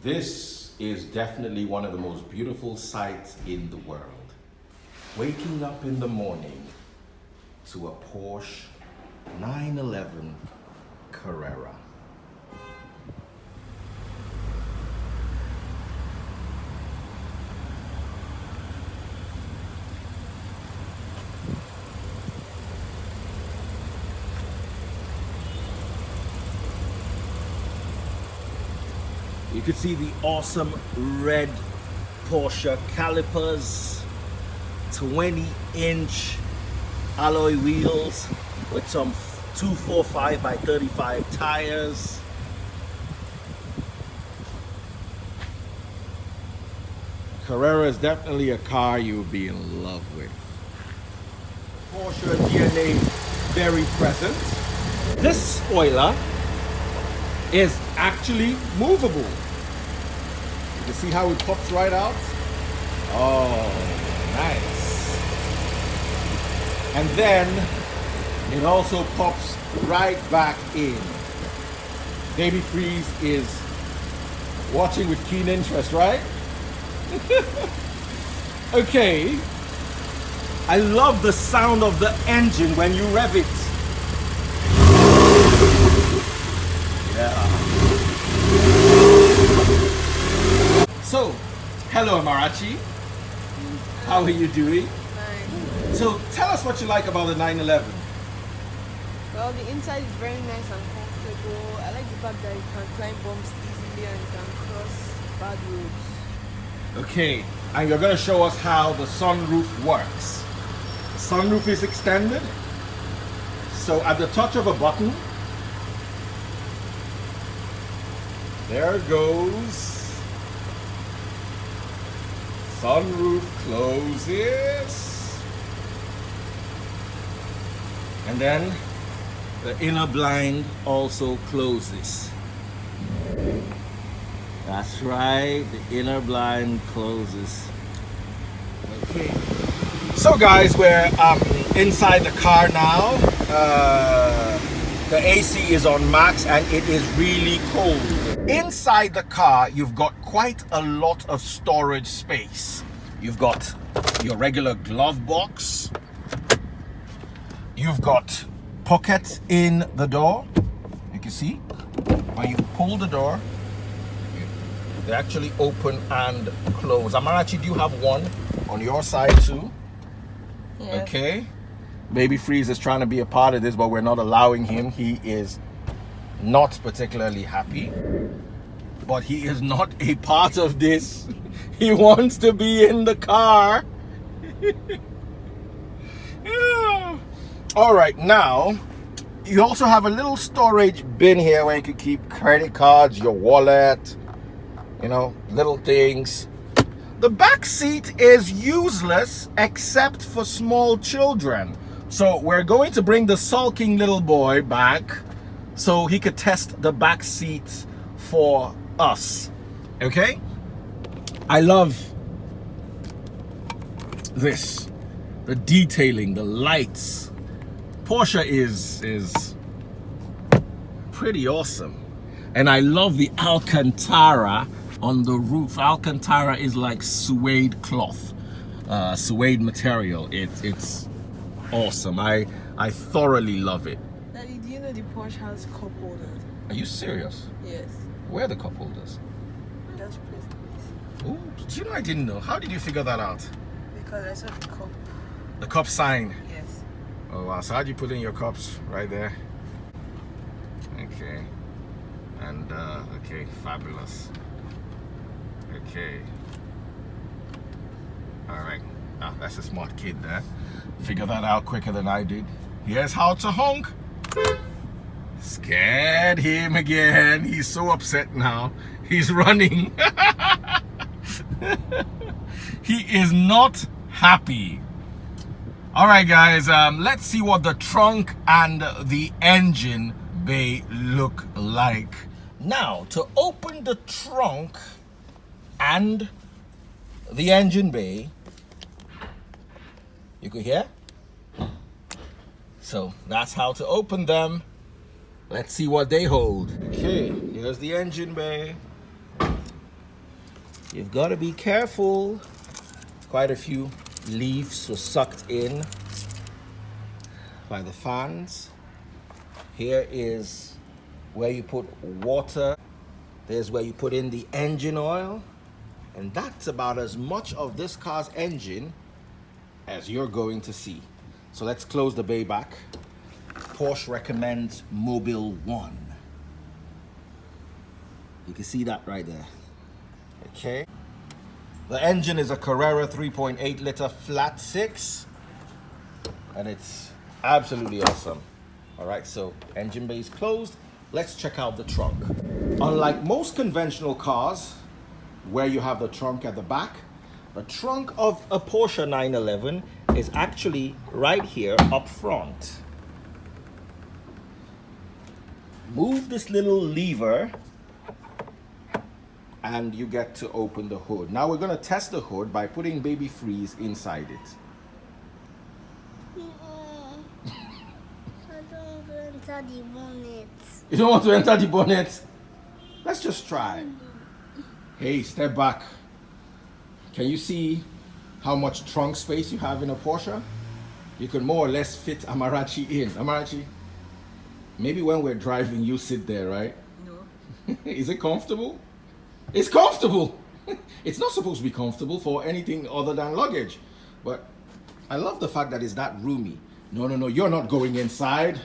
This is definitely one of the most beautiful sights in the world. Waking up in the morning to a Porsche 911 Carrera. You can see the awesome red Porsche calipers, 20-inch alloy wheels with some 245 by 35 tires. Carrera is definitely a car you would be in love with. Porsche DNA very present. This spoiler is actually movable. You can see how it pops right out. Oh, nice. And then it also pops right back in. Baby Freeze is watching with keen interest, right? Okay. I love the sound of the engine when you rev it. Yeah. So, hello Amarachi. How are you doing? Fine. So, tell us what you like about the 911. Well, the inside is very nice and comfortable. I like the fact that you can climb bumps easily and you can cross bad roads. Okay, and you're going to show us how the sunroof works. The sunroof is extended. So, at the touch of a button, there goes. Sunroof closes. And then the inner blind also closes. That's right, the inner blind closes. Okay. So guys, we're inside the car now. The AC is on max and it is really cold. Inside the car, you've got quite a lot of storage space. You've got your regular glove box. You've got pockets in the door. You can see when you pull the door, they actually open and close. Amarachi, do you have one on your side too? Yeah. Okay. Baby Freeze is trying to be a part of this, but we're not allowing him. He is not particularly happy, but he is not a part of this. He wants to be in the car. Yeah. All right, now you also have a little storage bin here where you can keep credit cards, your wallet, you know, little things. The back seat is useless except for small children. So we're going to bring the sulking little boy back so he could test the back seat for us. Okay? I love this. The detailing, the lights. Porsche is pretty awesome. And I love the Alcantara on the roof. Alcantara is like suede cloth, suede material. It's awesome. I thoroughly love it. Daddy, do you know the Porsche has cup holders? Are you serious? Yes. Where are the cup holders? Just press this. Oh, do you know I didn't know? How did you figure that out? Because I saw the cup. The cup sign. Yes. Oh wow, so how'd you put in your cups? Right there. Okay. And okay, fabulous. Okay. Alright. Ah, that's a smart kid there. Figure that out quicker than I did. Here's how to honk. Scared him again. He's so upset now. He's running. He is not happy. All right, guys, let's see what the trunk and the engine bay look like. Now, to open the trunk and the engine bay, you could hear? So that's how to open them. Let's see what they hold. Okay, here's the engine bay. You've got to be careful. Quite a few leaves were sucked in by the fans. Here is where you put water. There's where you put in the engine oil. And that's about as much of this car's engine as you're going to see. So let's close the bay back. Porsche recommends Mobile 1. You can see that right there. Okay. The engine is a Carrera 3.8 liter flat 6. And it's absolutely awesome. All right, so engine bay is closed. Let's check out the trunk. Unlike most conventional cars, where you have the trunk at the back, the trunk of a Porsche 911 is actually right here up front. Move this little lever and you get to open the hood. Now we're going to test the hood by putting Baby Freeze inside it. I don't want to enter the bonnet. You don't want to enter the bonnet? Let's just try. Hey, step back. Can you see how much trunk space you have in a Porsche? You can more or less fit Amarachi in. Amarachi, maybe when we're driving, you sit there, right? No. Is it comfortable? It's comfortable. It's not supposed to be comfortable for anything other than luggage. But I love the fact that it's that roomy. No, you're not going inside.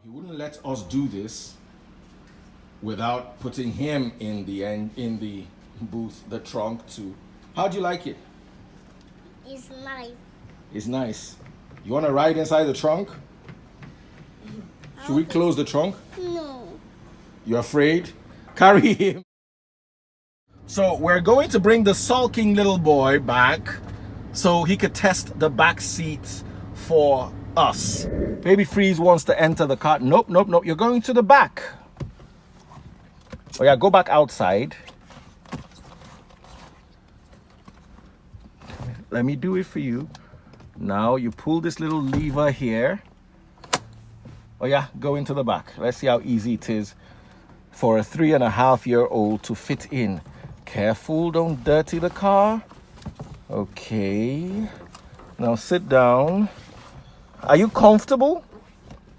He wouldn't let us do this without putting him in the booth, the trunk too. How do you like it? It's nice. It's nice. You want to ride inside the trunk? Should we close the trunk? No. You're afraid? Carry him. So we're going to bring the sulking little boy back so he could test the back seats for us. Baby Freeze wants to enter the car. Nope. You're going to the back. Oh yeah, go back outside. Let me do it for you. Now you pull this little lever here. Oh yeah, go into the back. Let's see how easy it is for a 3.5-year-old to fit in. Careful, don't dirty the car. Okay. Now sit down. Are you comfortable?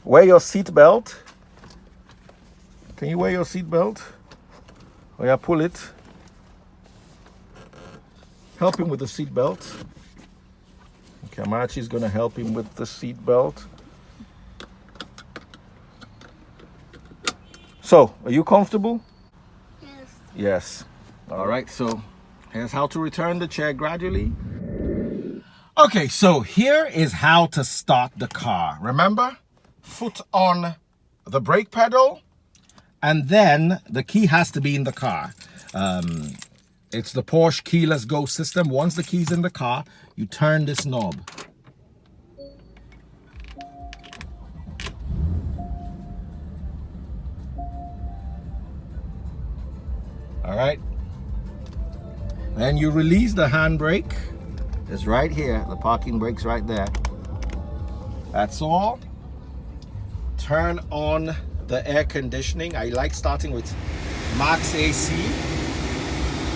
Wear your seatbelt. Can you wear your seatbelt? Oh yeah, pull it. Help him with the seatbelt. Okay, Amarachi's gonna help him with the seatbelt. So, are you comfortable? Yes. Yes. All right, so here's how to return the chair gradually. Okay, so here is how to start the car. Remember? Foot on the brake pedal, and then the key has to be in the car. It's the Porsche keyless go system. Once the key's in the car, you turn this knob. All right. Then you release the handbrake. It's right here. The parking brake's right there. That's all. Turn on the air conditioning. I like starting with max AC.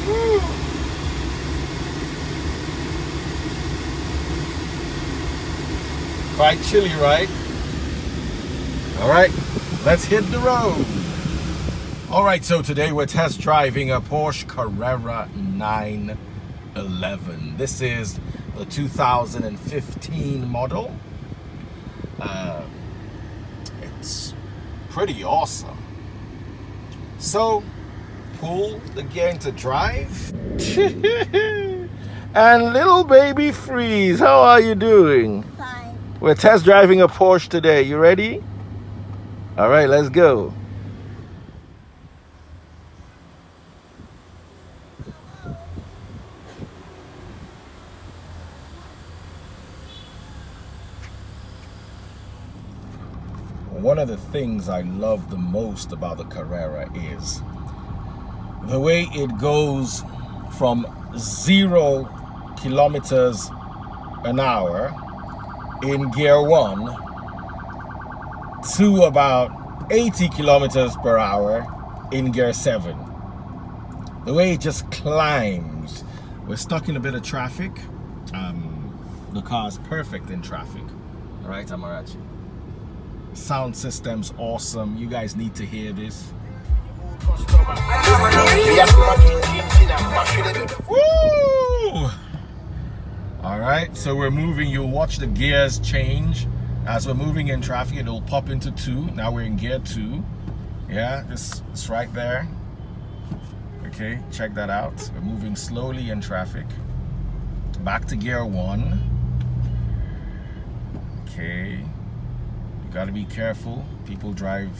Woo. Quite chilly, right? All right, let's hit the road. All right, so today we're test driving a Porsche Carrera 911. This is the 2015 model. It's pretty awesome. So, pull the gear into drive. And little Baby Freeze, how are you doing? Fine. We're test driving a Porsche today. You ready? All right, let's go. One of the things I love the most about the Carrera is the way it goes from 0 kilometers an hour in gear 1 to about 80 kilometers per hour in gear 7. The way it just climbs. We're stuck in a bit of traffic. The car's perfect in traffic. All right, Amarachi. Sound system's awesome. You guys need to hear this. Woo! All right, so we're moving. You'll watch the gears change as we're moving in traffic. It'll pop into 2. Now we're in gear 2. Yeah, it's right there. Okay, check that out. We're moving slowly in traffic. Back to gear 1. Okay, you got to be careful. People drive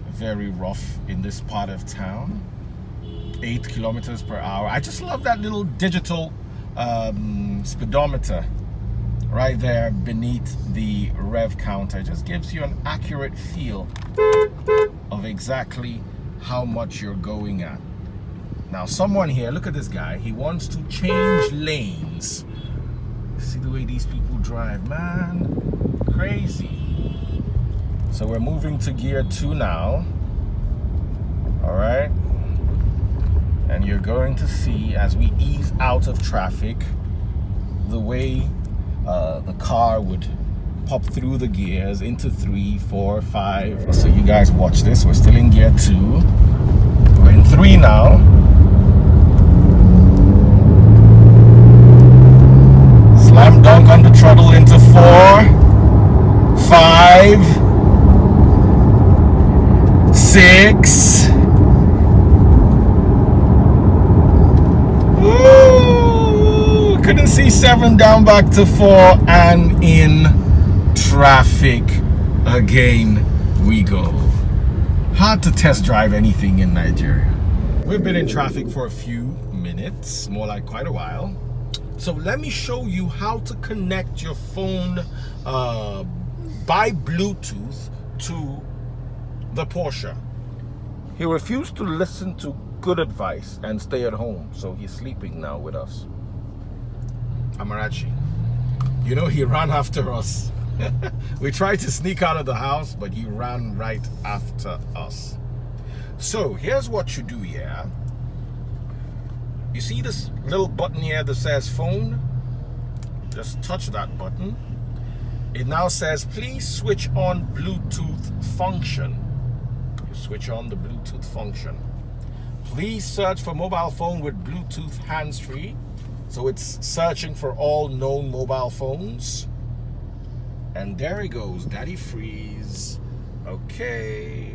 very rough in this part of town. 8 kilometers per hour. I just love that little digital speedometer right there beneath the rev counter. It just gives you an accurate feel of exactly how much you're going at. Now someone here, look at this guy, he wants to change lanes. See the way these people drive, man, crazy. So we're moving to gear 2 now. All right, and you're going to see as we ease out of traffic the way the car would pop through the gears into 3, 4, 5. So you guys watch this. We're still in gear 2. We're in 3 now. Slam dunk on the throttle into 4, 5, 6. Woo! Couldn't see 7, down back to 4, and in traffic again we go. Hard to test drive anything in Nigeria. We've been in traffic for a few minutes, more like quite a while. So let me show you how to connect your phone by Bluetooth to the Porsche. He refused to listen to good advice and stay at home, so he's sleeping now with us. Amarachi, you know, he ran after us. We tried to sneak out of the house, but he ran right after us. So here's what you do here. You see this little button here that says phone? Just touch that button. It now says, please switch on Bluetooth function. You switch on the Bluetooth function. Please search for mobile phone with Bluetooth hands-free. So it's searching for all known mobile phones. And there he goes, Daddy Freeze. Okay.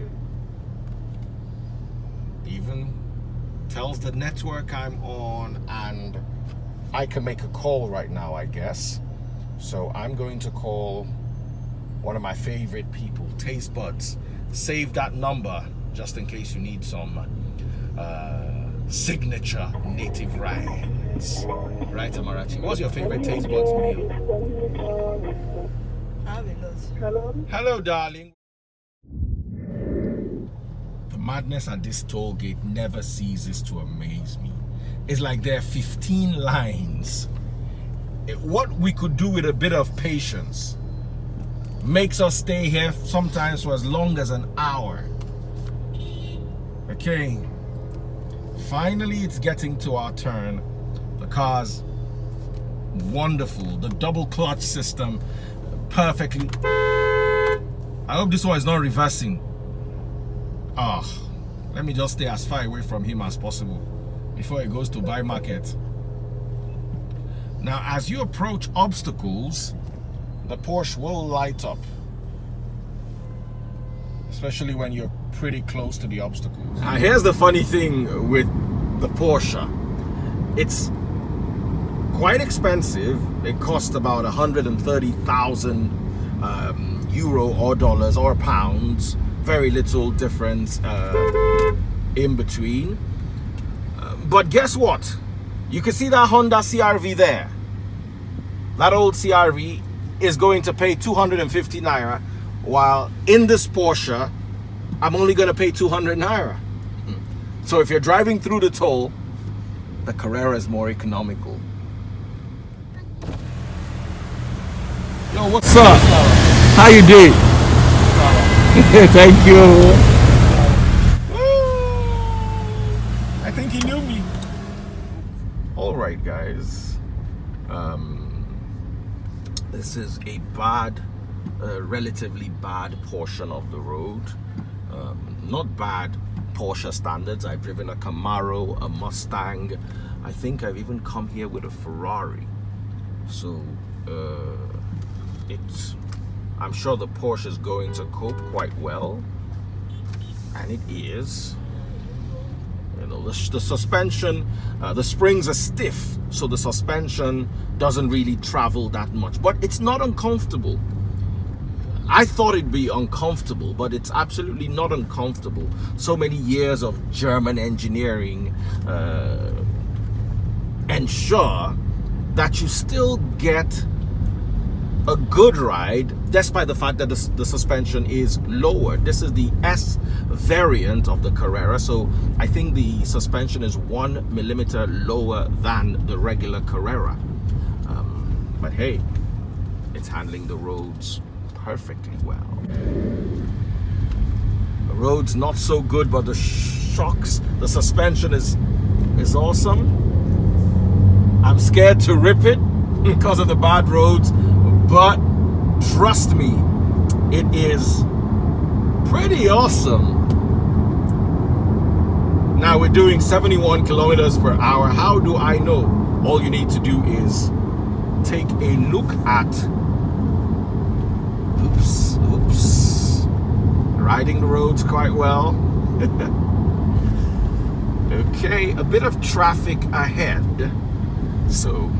Even tells the network I'm on, and I can make a call right now, I guess. So I'm going to call one of my favorite people, Taste Buds. Save that number just in case you need some signature native rides. Right, Amarachi? What's your favorite Taste Buds meal? Hello, darling. The madness at this toll gate never ceases to amaze me. It's like there are 15 lines. What we could do with a bit of patience makes us stay here sometimes for as long as an hour. Okay, finally it's getting to our turn. The car's wonderful. The double clutch system perfectly. I hope this one is not reversing. Let me just stay as far away from him as possible before he goes to buy market. Now, as you approach obstacles, the Porsche will light up, especially when you're pretty close to the obstacles. Now, here's the funny thing with the Porsche. It's quite expensive. It costs about 130,000 euro or dollars or pounds. Very little difference in between. But guess what? You can see that Honda CR-V there. That old CR-V is going to pay 250 naira, while in this Porsche, I'm only going to pay 200 naira. So if you're driving through the toll, the Carrera is more economical. Yo, what's up? How you doing? Thank you. All right, guys. This is a relatively bad portion of the road. Not bad Porsche standards. I've driven a Camaro, a Mustang. I think I've even come here with a Ferrari. So I'm sure the Porsche is going to cope quite well, and it is. You know, the suspension, the springs are stiff, so the suspension doesn't really travel that much, but it's not uncomfortable. I thought it'd be uncomfortable, but it's absolutely not uncomfortable. So many years of German engineering ensure that you still get a good ride, despite the fact that the suspension is lower. This is the S variant of the Carrera, so I think the suspension is 1 millimeter lower than the regular Carrera. But hey, it's handling the roads perfectly well. The road's not so good, but the shocks, the suspension is awesome. I'm scared to rip it because of the bad roads, but trust me, it is pretty awesome. Now we're doing 71 kilometers per hour. How do I know? All you need to do is take a look at, oops, riding the roads quite well. Okay, a bit of traffic ahead, so